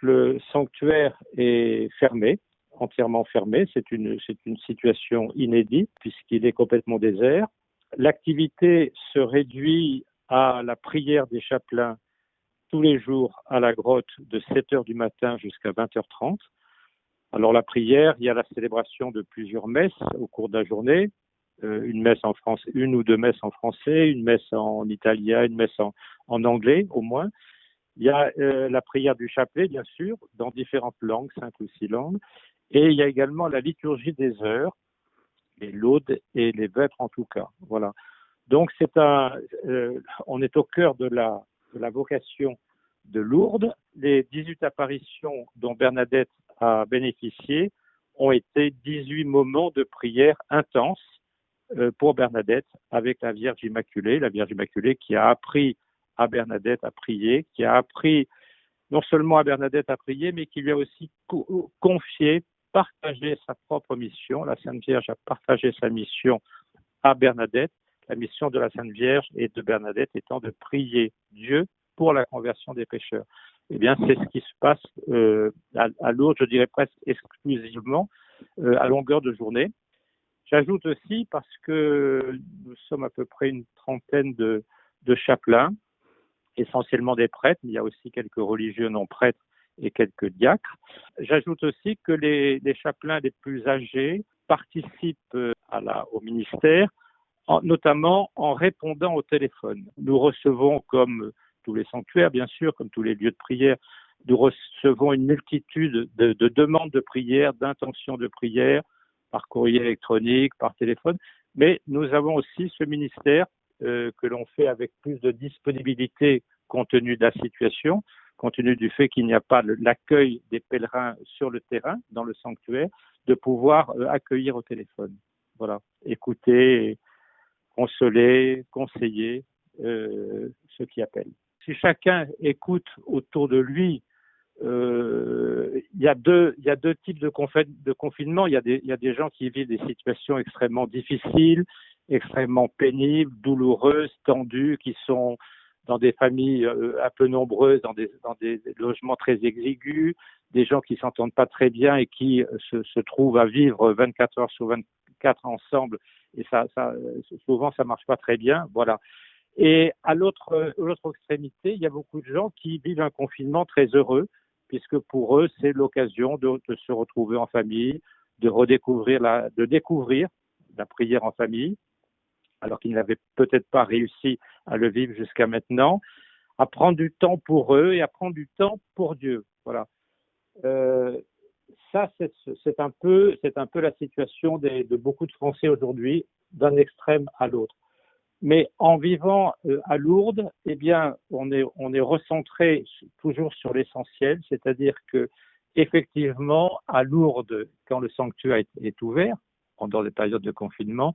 Le sanctuaire est fermé, entièrement fermé. C'est une situation inédite puisqu'il est complètement désert. L'activité se réduit à la prière des chapelains tous les jours à la grotte de 7 heures du matin jusqu'à 20h30. Alors la prière, il y a la célébration de plusieurs messes au cours de la journée, une messe en français, une ou deux messes en français, une messe en italien, une messe en anglais au moins. Il y a la prière du chapelet, bien sûr, dans différentes langues, 5 ou 6 langues. Et il y a également la liturgie des heures, les laudes et les vêpres en tout cas. Voilà. Donc on est au cœur de la vocation de Lourdes. Les 18 apparitions dont Bernadette a bénéficié ont été 18 moments de prière intense pour Bernadette avec la Vierge Immaculée qui a appris à Bernadette à prier, qui a appris non seulement à Bernadette à prier, mais qui lui a aussi confié, partagé sa propre mission. La Sainte Vierge a partagé sa mission à Bernadette. La mission de la Sainte Vierge et de Bernadette étant de prier Dieu pour la conversion des pécheurs. Eh bien, c'est ce qui se passe à Lourdes, je dirais presque exclusivement, à longueur de journée. J'ajoute aussi, parce que nous sommes à peu près une trentaine de chapelains, essentiellement des prêtres, mais il y a aussi quelques religieux non prêtres et quelques diacres. J'ajoute aussi que les chapelains les plus âgés participent au ministère, notamment en répondant au téléphone. Nous recevons, comme tous les sanctuaires, bien sûr, comme tous les lieux de prière, nous recevons une multitude de demandes de prière, d'intentions de prière, par courrier électronique, par téléphone, mais nous avons aussi ce ministère que l'on fait avec plus de disponibilité compte tenu de la situation, compte tenu du fait qu'il n'y a pas l'accueil des pèlerins sur le terrain, dans le sanctuaire, de pouvoir accueillir au téléphone. Voilà, écouter, consoler, conseiller ceux qui appellent. Si chacun écoute autour de lui, il y a deux types de confinement. Il y a des gens qui vivent des situations extrêmement difficiles, extrêmement pénibles, douloureuses, tendues, qui sont dans des familles un peu nombreuses, dans des logements très exigus, des gens qui s'entendent pas très bien et qui se trouvent à vivre 24 heures sur 24 ensemble, et souvent ça marche pas très bien. Voilà. Et à l'autre extrémité, il y a beaucoup de gens qui vivent un confinement très heureux, puisque pour eux, c'est l'occasion de se retrouver en famille, de découvrir la prière en famille, alors qu'ils n'avaient peut-être pas réussi à le vivre jusqu'à maintenant, à prendre du temps pour eux et à prendre du temps pour Dieu. Voilà. Ça, c'est un peu la situation de beaucoup de Français aujourd'hui, d'un extrême à l'autre. Mais en vivant à Lourdes, eh bien, on est recentré toujours sur l'essentiel, c'est-à-dire que effectivement, à Lourdes, quand le sanctuaire est ouvert, pendant les périodes de confinement,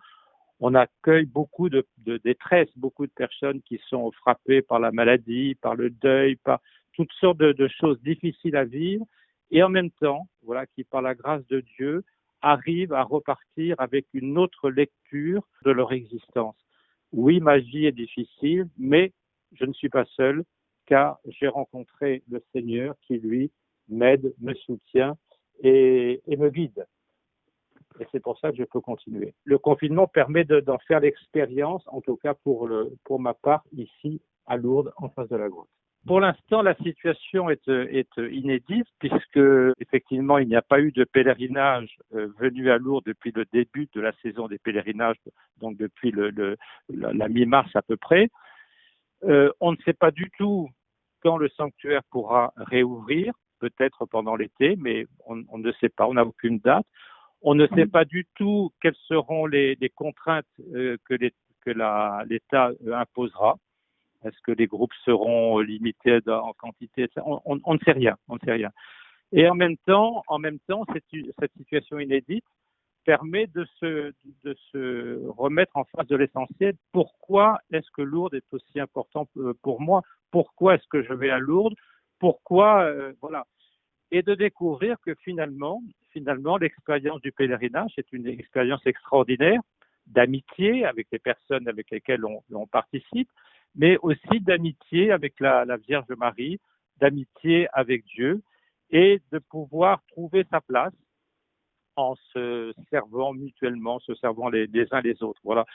on accueille beaucoup de détresse, beaucoup de personnes qui sont frappées par la maladie, par le deuil, par toutes sortes de choses difficiles à vivre, et en même temps, voilà, qui par la grâce de Dieu arrivent à repartir avec une autre lecture de leur existence. Oui, ma vie est difficile, mais je ne suis pas seul, car j'ai rencontré le Seigneur qui, lui, m'aide, me soutient et me guide. Et c'est pour ça que je peux continuer. Le confinement permet d'en faire l'expérience, en tout cas pour ma part, ici à Lourdes, en face de la grotte. Pour l'instant, la situation est inédite, puisque effectivement, il n'y a pas eu de pèlerinage venu à Lourdes depuis le début de la saison des pèlerinages, donc depuis la mi-mars à peu près. On ne sait pas du tout quand le sanctuaire pourra réouvrir, peut-être pendant l'été, mais on ne sait pas, on n'a aucune date. On ne sait pas du tout quelles seront les contraintes que l'État imposera. Est-ce que les groupes seront limités en quantité? On ne sait rien. Et en même temps, cette situation inédite permet de se remettre en face de l'essentiel. Pourquoi est-ce que Lourdes est aussi important pour moi? Pourquoi est-ce que je vais à Lourdes? Pourquoi voilà. Et de découvrir que finalement, l'expérience du pèlerinage est une expérience extraordinaire d'amitié avec les personnes avec lesquelles on participe, mais aussi d'amitié avec la Vierge Marie, d'amitié avec Dieu. et de pouvoir trouver sa place en se servant mutuellement, se servant les uns les autres. Voilà.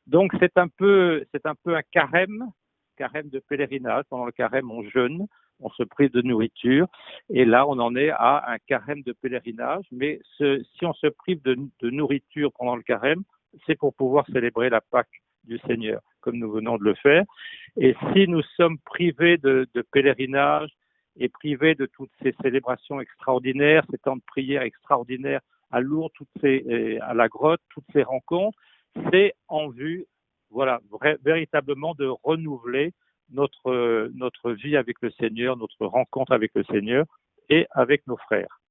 Donc c'est un peu un carême de pèlerinage. Pendant le carême, on jeûne, on se prive de nourriture, et là on en est à un carême de pèlerinage. Mais si on se prive de nourriture pendant le carême, c'est pour pouvoir célébrer la Pâque du Seigneur, comme nous venons de le faire. Et si nous sommes privés de pèlerinage et privés de toutes ces célébrations extraordinaires, ces temps de prière extraordinaires à Lourdes, à la grotte, toutes ces rencontres, c'est en vue, voilà, véritablement de renouveler notre vie avec le Seigneur, notre rencontre avec le Seigneur et avec nos frères.